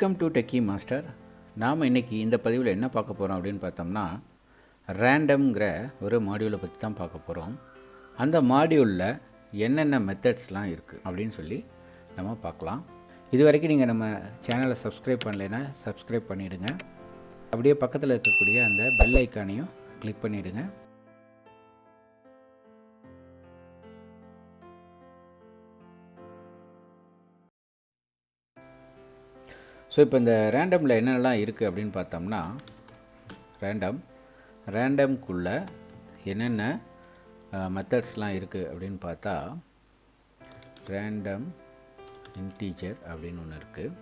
Welcome to techie master. நாம் இன்றைக்கி இந்த பதிவில் என்ன பார்க்க போகிறோம் அப்படின்னு பார்த்தோம்னா, ரேண்டம்ங்கிற ஒரு மாடியூலை பற்றி தான் பார்க்க போகிறோம். அந்த மாடியூலில் என்னென்ன மெத்தட்ஸ்லாம் இருக்குது அப்படின்னு சொல்லி நம்ம பார்க்கலாம். இது வரைக்கும் நீங்கள் நம்ம சேனலை சப்ஸ்கிரைப் பண்ணலைன்னா சப்ஸ்கிரைப் பண்ணிவிடுங்க. அப்படியே பக்கத்தில் இருக்கக்கூடிய அந்த பெல் ஐக்கானையும் கிளிக் பண்ணிவிடுங்க. ஸோ இப்போ இந்த ரேண்டமில் என்னென்னலாம் இருக்குது அப்படின்னு பார்த்தோம்னா, ரேண்டம்குள்ளே என்னென்ன மெத்தட்ஸ்லாம் இருக்குது அப்படின்னு பார்த்தா, ரேண்டம் இன்டீஜர் அப்படின்னு ஒன்று இருக்குது.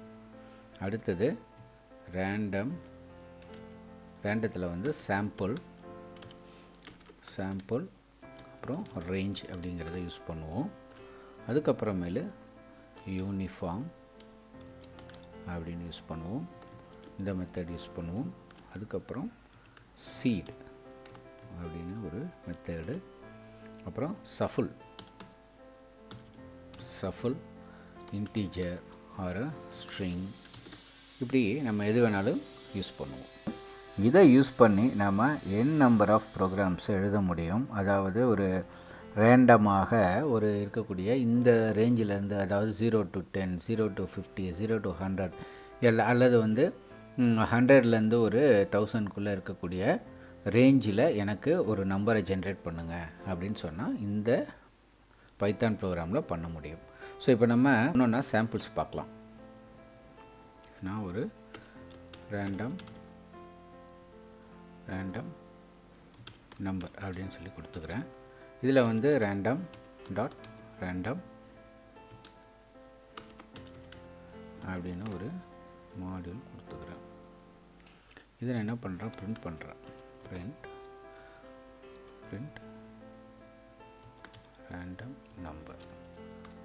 அடுத்தது ரேண்டத்தில் வந்து சாம்பிள், அப்புறம் ரேஞ்ச் அப்படிங்கிறத யூஸ் பண்ணுவோம். அதுக்கப்புறமேலு யூனிஃபார்ம் அப்படின்னு யூஸ் பண்ணுவோம். இந்த மெத்தட் யூஸ் பண்ணுவோம். அதுக்கப்புறம் சீட் அப்படின்னு ஒரு மெத்தடு. அப்புறம் சஃபுல் இன்டீஜர் ஆர் ஸ்ட்ரிங், இப்படி நம்ம எது வேணாலும் யூஸ் பண்ணுவோம். இதை யூஸ் பண்ணி நம்ம n நம்பர் ஆஃப் ப்ரோக்ராம்ஸ் எழுத முடியும். அதாவது ஒரு ரேண்டமாக ஒரு இருக்கக்கூடிய இந்த ரேஞ்சிலேருந்து, அதாவது 0 to 10, 0 to 50, 0 to 100 அல்லது வந்து 100லேருந்து ஒரு 1000க்குள்ளே இருக்கக்கூடிய ரேஞ்சில் எனக்கு ஒரு நம்பரை ஜென்ரேட் பண்ணுங்கள் அப்படின்னு சொன்னால் இந்த பைத்தான் ப்ரோக்ராமில் பண்ண முடியும். ஸோ இப்போ நம்ம இன்னொன்னா சாம்பிள்ஸ் பார்க்கலாம். நான் ஒரு ரேண்டம் நம்பர் அப்படின்னு சொல்லி கொடுத்துக்கிறேன். இதில் வந்து random அப்படின்னு ஒரு மாடியூல் கொடுத்துக்கிறேன். இதில் என்ன பண்ணுறேன், பிரிண்ட் பண்ணுறேன். Print random number.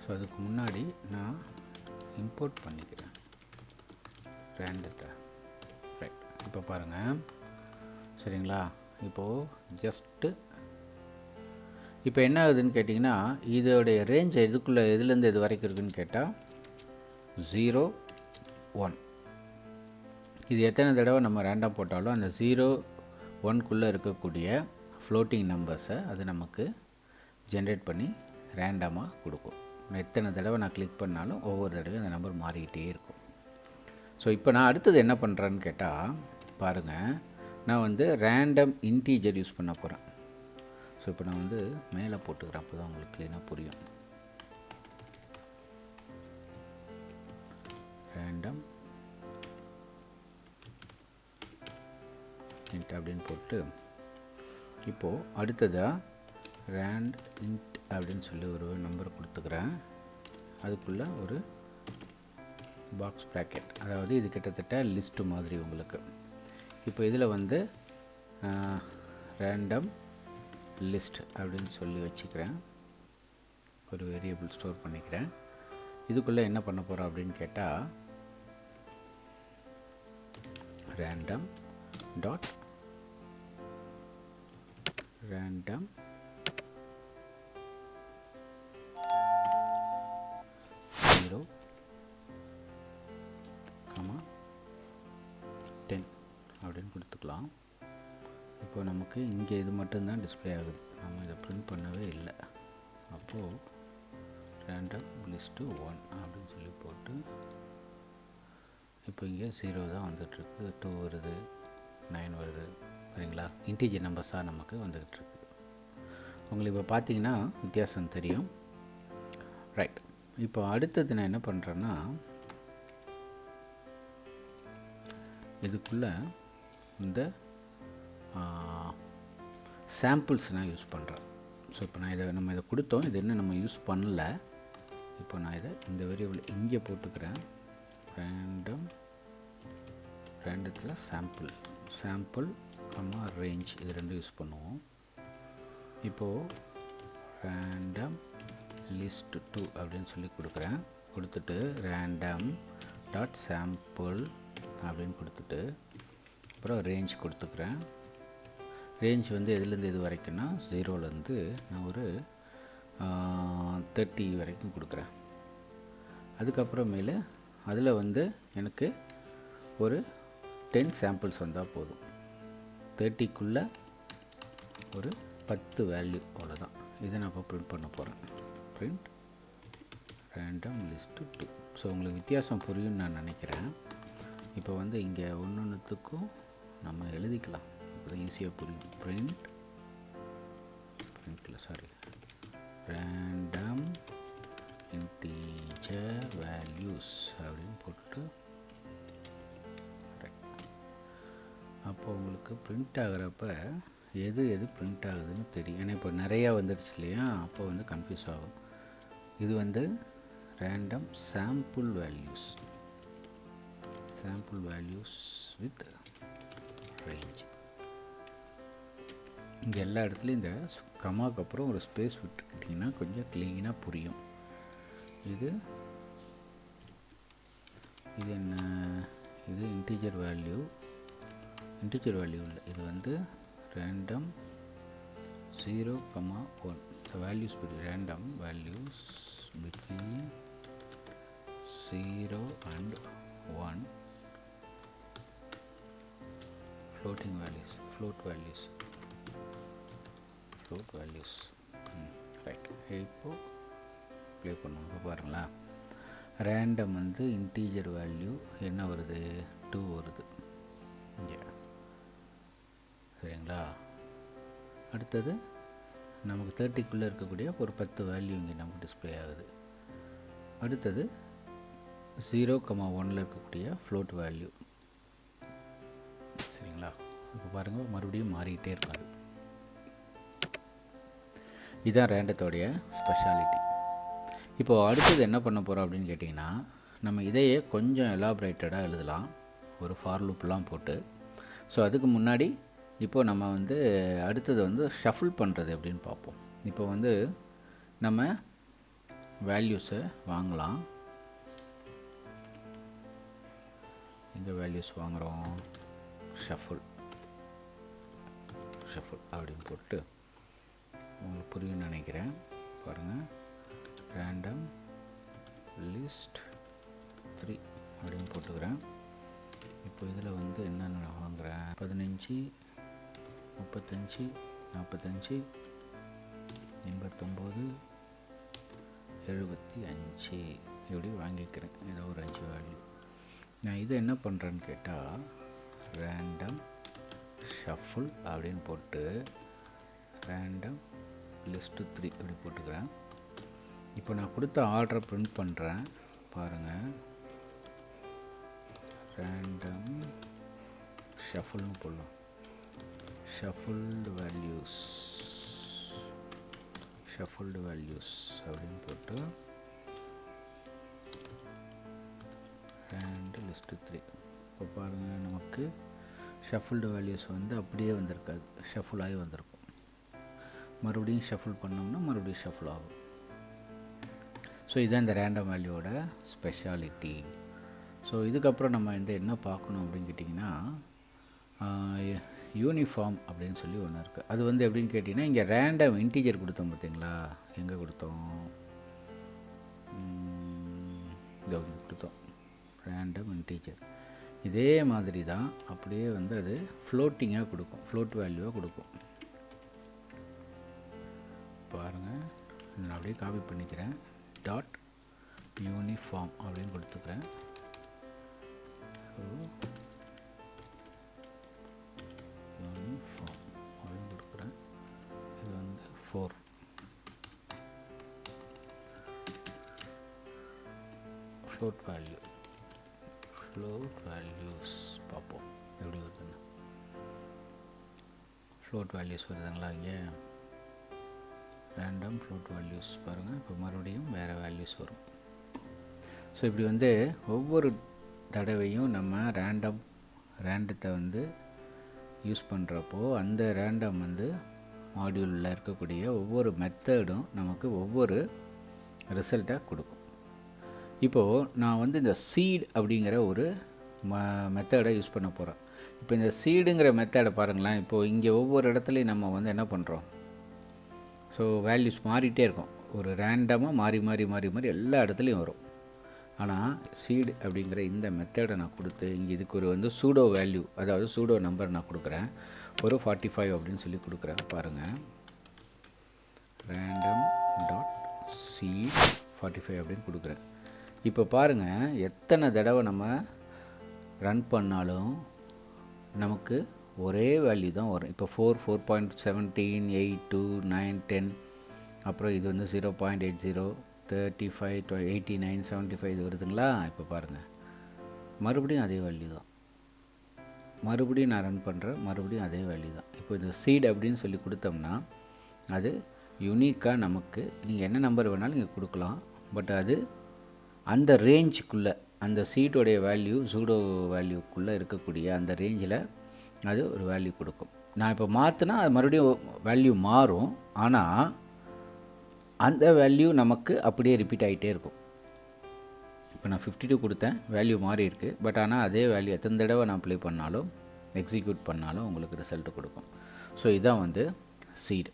ஸோ அதுக்கு முன்னாடி நான் இம்போர்ட் பண்ணிக்கிறேன் ரேண்டத்தை. ரைட், இப்போ பாருங்கள். சரிங்களா? இப்போது ஜஸ்ட்டு இப்போ என்ன ஆகுதுன்னு கேட்டிங்கன்னா, இதோடைய ரேஞ்ச் எதுக்குள்ளே எதுலேருந்து எது வரைக்கும் இருக்குதுன்னு கேட்டால் 0, 1. இது எத்தனை தடவை நம்ம ரேண்டம் போட்டாலும் அந்த 0, 1க்குள்ளே இருக்கக்கூடிய ஃப்ளோட்டிங் நம்பர்ஸை அது நமக்கு ஜென்ரேட் பண்ணி ரேண்டமாக கொடுக்கும். எத்தனை தடவை நான் கிளிக் பண்ணாலும் ஒவ்வொரு தடவையும் அந்த நம்பர் மாறிக்கிட்டே இருக்கும். ஸோ இப்போ நான் அடுத்தது என்ன பண்ணுறேன்னு கேட்டால், பாருங்கள், நான் வந்து ரேண்டம் இன்டீஜர் யூஸ் பண்ண போகிறேன். ஸோ இப்போ நான் வந்து மேலே போட்டுக்கிறேன், அப்போ தான் உங்களுக்கு க்ளீனாக புரியும். ரேண்டம் இன்ட் அப்படின்னு போட்டு, இப்போது அடுத்ததாக randint அப்படின்னு சொல்லி ஒரு நம்பர் கொடுத்துக்கிறேன். அதுக்குள்ளே ஒரு பாக்ஸ் ப்ராக்கெட், அதாவது இது கிட்டத்தட்ட லிஸ்ட்டு மாதிரி உங்களுக்கு. இப்போ இதில் வந்து ரேண்டம் லிஸ்ட் அப்படின்னு சொல்லி வச்சுக்கிறேன். ஒரு வேரியபிள் ஸ்டோர் பண்ணிக்கிறேன். இதுக்குள்ளே என்ன பண்ண போகிறோம் அப்படின்னு கேட்டால், random 0, 10 அப்படின்னு கொடுத்துக்கலாம். இப்போ நமக்கு இங்கே இது மட்டும்தான் டிஸ்பிளே ஆகுது, நம்ம இதை பிரிண்ட் பண்ணவே இல்லை. அப்போது ரேண்டம் லிஸ்ட்டு 1 அப்படின்னு சொல்லி போட்டு, இப்போ இங்கே 0 தான் வந்துட்டுருக்கு, 2 வருது, 9 வருது. சரிங்களா? இன்டீஜர் நம்பர்ஸாக நமக்கு வந்துக்கிட்டுருக்கு. உங்களுக்கு இப்போ பார்த்தீங்கன்னா வித்தியாசம் தெரியும். ரைட், இப்போ அடுத்தது நான் என்ன பண்ணுறேன்னா, இதுக்குள்ளே இந்த சாம்பிள்ஸ் நான் யூஸ் பண்ணுறேன். ஸோ இப்போ நான் நம்ம இதை கொடுத்தோம், இது இன்னும் நம்ம யூஸ் பண்ணல. இப்போ நான் இதை இந்த வேரியபிள் இங்கே போட்டுக்கிறேன். ரேண்டத்தில் சாம்பிள் ரேஞ்ச், இது ரெண்டும் யூஸ் பண்ணுவோம். இப்போது random list 2 அப்படின்னு சொல்லி கொடுக்குறேன். கொடுத்துட்டு random.sample அப்படின்னு கொடுத்துட்டு, அப்புறம் ரேஞ்ச் கொடுத்துக்கிறேன். ரேஞ்ச் வந்து எதுலேருந்து எது வரைக்கும்னா 0லேருந்து நான் ஒரு 30 வரைக்கும் கொடுக்குறேன். அதுக்கப்புறமேலு அதில் வந்து எனக்கு ஒரு 10 சாம்பிள்ஸ் வந்தால் போதும். 30க்குள்ளே ஒரு 10 வேல்யூ அவ்வளோதான். இதை நான் இப்போ பிரிண்ட் பண்ண போகிறேன். Print random list 2. ஸோ உங்களுக்கு வித்தியாசம் புரியும்னு நான் நினைக்கிறேன். இப்போ வந்து இங்கே ஒன்றுத்துக்கும் நம்ம எழுதிக்கலாம், இப்போ ஈஸியாக புரியும். பிரிண்ட்டில் random integer values அப்படின்னு போட்டு அப்போ உங்களுக்கு பிரிண்ட் ஆகிறப்ப எது பிரிண்ட் ஆகுதுன்னு தெரியும். ஏன்னா இப்போ நிறையா வந்துடுச்சு இல்லையா, அப்போ வந்து கன்ஃபியூஸ் ஆகும். இது வந்து random sample values with range. இங்கே எல்லா இடத்துலையும் இந்த கமாக்கு அப்புறம் ஒரு ஸ்பேஸ் விட்டுக்கிட்டிங்கன்னா கொஞ்சம் க்ளீனாக புரியும். இது என்ன, இது இன்டிஜர் வேல்யூ இல்லை, இது வந்து random 0, 1. The values between random values between 0 and 1, float values. Right, இப்போ ப்ளே பண்ணுவோம். இப்போ பாருங்களா, ரேண்டம் வந்து இன்டீஜர் வேல்யூ என்ன வருது, 2 வருது இங்கே. சரிங்களா, அடுத்தது நமக்கு 30க்குள்ளே இருக்கக்கூடிய ஒரு 10 வேல்யூ இங்கே நமக்கு டிஸ்பிளே ஆகுது. அடுத்தது 0, 1 இருக்கக்கூடிய ஃப்ளோட் வேல்யூ. சரிங்களா, இப்போ பாருங்கள் மறுபடியும் மாறிக்கிட்டே இருக்காது. இதுதான் ரேண்டத்தோடைய ஸ்பெஷாலிட்டி. இப்போது அடுத்தது என்ன பண்ண போகிறோம் அப்படின்னு கேட்டிங்கன்னா, நம்ம இதையே கொஞ்சம் எலாபரேட்டடாக எழுதலாம், ஒரு ஃபார் லூப்லாம் போட்டு. ஸோ அதுக்கு முன்னாடி இப்போது நம்ம வந்து அடுத்தது வந்து ஷஃபிள் பண்ணுறது எப்படின்னு பார்ப்போம். இப்போ வந்து நம்ம வேல்யூஸை வாங்கலாம். எங்கே வேல்யூஸ் வாங்குகிறோம், ஷஃபிள் அப்படின்னு போட்டு உங்களுக்கு புரியும்னு நினைக்கிறேன். பாருங்கள், random list 3 அப்படின்னு போட்டுக்கிறேன். இப்போ இதில் வந்து என்னென்ன நான் வாங்குகிறேன், 15, 35, 45, 89, 75 இப்படி வாங்கிக்கிறேன். ஏதோ ஒரு 5 வேல்யூ. நான் இதை என்ன பண்ணுறேன்னு கேட்டால், random shuffle அப்படின்னு போட்டு random list 3 இப்படி போட்டுக்கிறேன். இப்போ நான் கொடுத்த ஆர்டரை பிரிண்ட் பண்ணுறேன். பாருங்கள், random shuffleனு போடலாம், shuffled values அப்படின்னு போட்டு and list 3. இப்போ பாருங்கள், நமக்கு shuffled values வந்து அப்படியே வந்திருக்காது, ஷஃபிள் ஆகி வந்திருக்கும். மறுபடியும் ஷஃபிள் பண்ணோம்னா மறுபடியும் ஷஃபிள் ஆகும். ஸோ இதுதான் இந்த ரேண்டம் வேல்யூவோட ஸ்பெஷாலிட்டி. ஸோ இதுக்கப்புறம் நம்ம இந்த என்ன பார்க்கணும் அப்படின்னு கேட்டிங்கன்னா, யூனிஃபார்ம் அப்படின்னு சொல்லி ஒன்று இருக்குது. அது வந்து எப்படின்னு கேட்டிங்கன்னா, இங்கே ரேண்டம் இன்டீஜர் கொடுத்தோம் பார்த்தீங்களா, எங்கே கொடுத்தோம், இங்கே கொடுத்தோம் ரேண்டம் இன்டீஜர். இதே மாதிரி தான் அப்படியே வந்து அது ஃப்ளோட்டிங்காக கொடுக்கும், ஃப்ளோட் வேல்யூவாக கொடுக்கும். பாருங்கள், நான் அப்படியே காப்பி பண்ணிக்கிறேன், டாட் யூனிஃபார்ம் அப்படின்னு கொடுத்துக்கிறேன். யூனிஃபார்ம் அப்படின்னு கொடுக்குறேன். இது வந்து 4. ஃப்ளோட் வேல்யூஸ் பார்ப்போம் எப்படி வருதுன்னு. ஃப்ளோட் வேல்யூஸ் வருதுங்களா, இங்கே ரேண்டம் ஃப்ளோட் வேல்யூஸ் பாருங்கள். இப்போ மறுபடியும் வேறு வேல்யூஸ் வரும். ஸோ இப்படி வந்து ஒவ்வொரு தடவையும் நம்ம ரேண்டத்தை வந்து யூஸ் பண்ணுறப்போ அந்த ரேண்டம் வந்து மாடியூலில் இருக்கக்கூடிய ஒவ்வொரு மெத்தடும் நமக்கு ஒவ்வொரு ரிசல்ட்டாக கொடுக்கும். இப்போது நான் வந்து இந்த சீட் அப்படிங்கிற ஒரு மெத்தடை யூஸ் பண்ண போகிறேன். இப்போ இந்த சீடுங்கிற மெத்தடை பாருங்களேன். இப்போது இங்கே ஒவ்வொரு இடத்துலையும் நம்ம வந்து என்ன பண்ணுறோம், ஸோ வேல்யூஸ் மாறிட்டே இருக்கும், ஒரு ரேண்டமாக மாறி எல்லா இடத்துலையும் வரும். ஆனால் சீடு அப்படிங்கிற இந்த மெத்தடை நான் கொடுத்து இங்கே இதுக்கு ஒரு வந்து சூடோ வேல்யூ, அதாவது சூடோ நம்பர் நான் கொடுக்குறேன். ஒரு 45 அப்படின்னு சொல்லி கொடுக்குறேன். பாருங்கள், ரேண்டம் டாட் சீட் 45 அப்படின்னு கொடுக்குறேன். இப்போ பாருங்கள், எத்தனை தடவை நம்ம ரன் பண்ணாலும் நமக்கு ஒரே வேல்யூ தான் வரும். இப்போ 4.17 8 2 9 10, அப்புறம் இது வந்து 0.80 35 89 75 இது வருதுங்களா. இப்போ பாருங்கள், மறுபடியும் அதே வேல்யூ தான். மறுபடியும் நான் ரன் பண்ணுறேன், மறுபடியும் அதே வேல்யூ தான். இப்போ இந்த சீட் அப்படின்னு சொல்லி கொடுத்தோம்னா அது யூனிக்காக நமக்கு நீங்கள் என்ன நம்பர் வேணாலும் நீங்கள் கொடுக்கலாம். பட் அது அந்த ரேஞ்சுக்குள்ளே, அந்த சீட்டோடைய வேல்யூ சூடோ வேல்யூக்குள்ளே இருக்கக்கூடிய அந்த ரேஞ்சில் அது ஒரு வேல்யூ கொடுக்கும். நான் இப்போ மாற்றினா அது மறுபடியும் வேல்யூ மாறும், ஆனால் அந்த வேல்யூ நமக்கு அப்படியே ரிப்பீட் ஆகிட்டே இருக்கும். இப்போ நான் 52 கொடுத்தேன், வேல்யூ மாறி இருக்குது. பட் ஆனால் அதே வேல்யூ எத்தனை தடவை நான் ப்ளே பண்ணாலும் எக்ஸிக்யூட் பண்ணாலும் உங்களுக்கு ரிசல்ட்டு கொடுக்கும். ஸோ இதுதான் வந்து சீடு.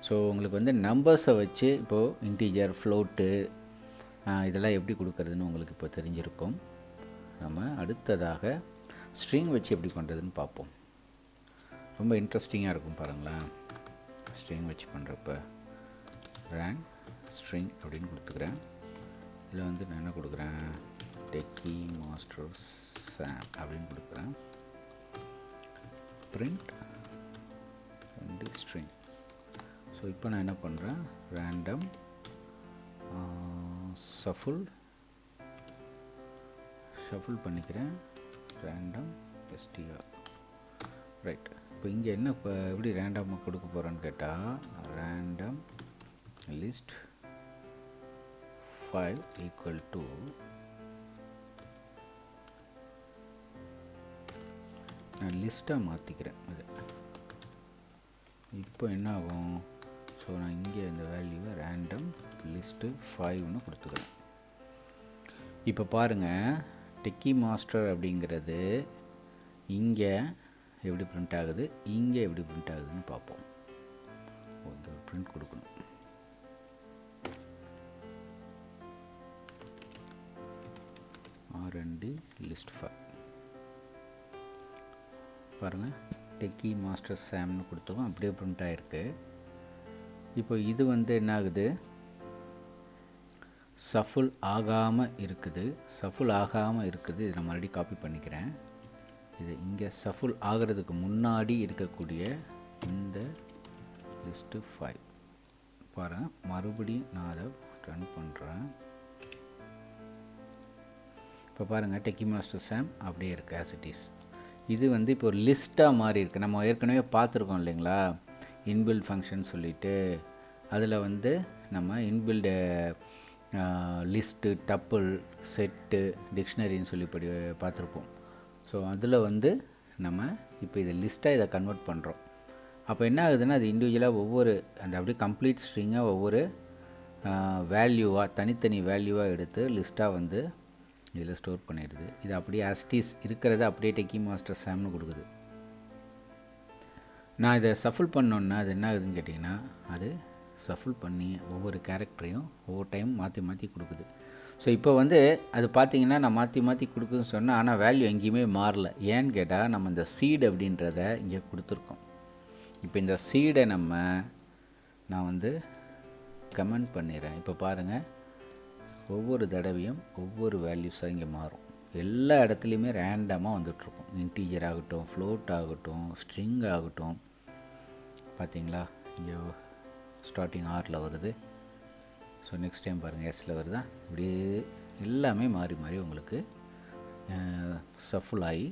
ஸோ உங்களுக்கு வந்து நம்பர்ஸை வச்சு இப்போது இன்டீஜர், ஃப்ளோட்டு இதெல்லாம் எப்படி கொடுக்குறதுன்னு உங்களுக்கு இப்போ தெரிஞ்சிருக்கும். நம்ம அடுத்ததாக ஸ்ட்ரிங் வச்சு எப்படி பண்ணுறதுன்னு பார்ப்போம். ரொம்ப இன்ட்ரெஸ்டிங்காக இருக்கும் பாருங்களேன். ஸ்ட்ரிங் வச்சு பண்ணுறப்ப ரேண்ட் ஸ்ட்ரிங் அப்படின்னு கொடுத்துக்கிறேன். இதில் வந்து நான் என்ன கொடுக்குறேன், டெக்கி மாஸ்டர் சாம் அப்படின்னு கொடுக்குறேன். Print string. ஸோ இப்போ நான் என்ன பண்ணுறேன், ரேண்டம் ஷஃபுல் பண்ணிக்கிறேன், ரேண்டம் str. ரைட். இப்போ இங்கே என்ன, இப்போ எப்படி ரேண்டமாக கொடுக்க போகிறேன்னு கேட்டால், ரேண்டம் லிஸ்ட் 5 ஈக்குவல் டு நான் லிஸ்ட்டாக மாற்றிக்கிறேன். அது இப்போ என்ன ஆகும், ஸோ நான் இங்கே இந்த வேல்யூவை ரேண்டம் லிஸ்ட்டு 5ன்னு கொடுத்துக்கிறேன். இப்போ பாருங்கள், டெக்கி மாஸ்டர் அப்படிங்கிறது இங்கே எப்படி பிரிண்ட் ஆகுது, இங்கே எப்படி பிரிண்ட் ஆகுதுன்னு பார்ப்போம். இங்கே ஒரு பிரிண்ட் கொடுக்கணும். R&D லிஸ்ட் 5 பாருங்கள், டெக்கி மாஸ்டர் சாம்னு கொடுத்தோம், அப்படியே பிரிண்ட் ஆகிருக்கு. இப்போ இது வந்து என்ன ஆகுது, சஃபுல் ஆகாமல் இருக்குது. இதை நான் மறுபடியும் காப்பி பண்ணிக்கிறேன். இது இங்கே சஃபுல் ஆகிறதுக்கு முன்னாடி இருக்கக்கூடிய இந்த லிஸ்ட்டு 5 பாருங்கள். மறுபடியும் நான் அதை ரன் பண்ணுறேன். இப்போ பாருங்கள், டெக்கி மாஸ்டர் சாம் அப்படியே இருக்குது ஆஸ் இட் இஸ். இது வந்து இப்போ ஒரு லிஸ்ட்டாக மாறி இருக்குது. நம்ம ஏற்கனவே பார்த்துருக்கோம் இல்லைங்களா, இன்பில்ட் ஃபங்க்ஷன் சொல்லிவிட்டு, அதில் வந்து நம்ம இன்பில்டு லிஸ்ட்டு, டப்பிள், செட்டு, டிக்ஷனரின்னு சொல்லி பார்த்துருப்போம். ஸோ அதில் வந்து நம்ம இப்போ இதை லிஸ்ட்டாக இதை கன்வெர்ட் பண்ணுறோம். அப்போ என்ன ஆகுதுன்னா, அது இண்டிவிஜுவலாக ஒவ்வொரு அந்த அப்படியே கம்ப்ளீட் ஸ்ட்ரிங்காக ஒவ்வொரு வேல்யூவாக, தனித்தனி வேல்யூவாக எடுத்து லிஸ்ட்டாக வந்து இதில் ஸ்டோர் பண்ணிடுது. இது அப்படியே ஆஸ்டீஸ் இருக்கிறத அப்படியே டெக்கி மாஸ்டர் சாம்னு கொடுக்குது. நான் இதை சஃபுல் பண்ணோன்னா அது என்ன ஆகுதுன்னு கேட்டிங்கன்னா, அது சஃபுல் பண்ணி ஒவ்வொரு கேரக்டரையும் ஒவ்வொரு டைம் மாற்றி கொடுக்குது. ஸோ இப்போ வந்து அது பார்த்திங்கன்னா நான் மாற்றி கொடுக்குதுன்னு சொன்னேன், ஆனால் வேல்யூ எங்கேயுமே மாறல. ஏன்னு கேட்டால் நம்ம இந்த சீடு அப்படின்றத இங்கே கொடுத்துருக்கோம். இப்போ இந்த சீடை நான் வந்து கமெண்ட் பண்ணிடுறேன். இப்போ பாருங்கள், ஒவ்வொரு தடவையும் ஒவ்வொரு வேல்யூஸாக இங்கே மாறும். எல்லா இடத்துலையுமே ரேண்டமாக வந்துட்ருக்கும். இன்டீஜர் ஆகட்டும், ஃப்ளோட் ஆகட்டும், ஸ்ட்ரிங் ஆகட்டும். பார்த்தீங்களா, இங்கே ஸ்டார்டிங் ஆரில் வருது. ஸோ நெக்ஸ்ட் டைம் பாருங்கள் எஸ்ஸில் வருதா. இப்படியே எல்லாமே மாறி உங்களுக்கு சஃபுல் ஆகி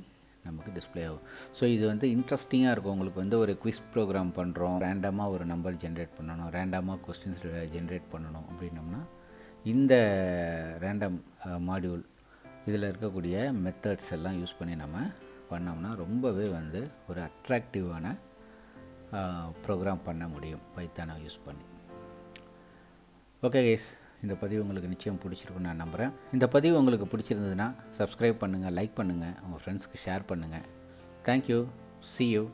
நமக்கு டிஸ்பிளே ஆகும். ஸோ இது வந்து இன்ட்ரெஸ்டிங்காக இருக்கும். உங்களுக்கு வந்து ஒரு குவிஸ் ப்ரோக்ராம் பண்ணுறோம், ரேண்டமாக ஒரு நம்பர் ஜென்ரேட் பண்ணணும், ரேண்டமாக கொஸ்டின்ஸ் ஜென்ரேட் பண்ணணும் அப்படின்னோம்னா, இந்த ரேண்டம் மாடியூல் இதில் இருக்கக்கூடிய மெத்தட்ஸ் எல்லாம் யூஸ் பண்ணி நம்ம பண்ணோம்னா ரொம்பவே வந்து ஒரு அட்ராக்டிவான ப்ரோக்ராம் பண்ண முடியும் பைத்தானை யூஸ் பண்ணி. ஓகே கைஸ், இந்த பதிவு உங்களுக்கு நிச்சயம் பிடிச்சிருக்குன்னு நான் நம்புகிறேன். இந்த பதிவு உங்களுக்கு பிடிச்சிருந்ததுன்னா சப்ஸ்கிரைப் பண்ணுங்கள், லைக் பண்ணுங்கள், உங்கள் ஃப்ரெண்ட்ஸ்க்கு ஷேர் பண்ணுங்கள். தேங்க்யூ. See you.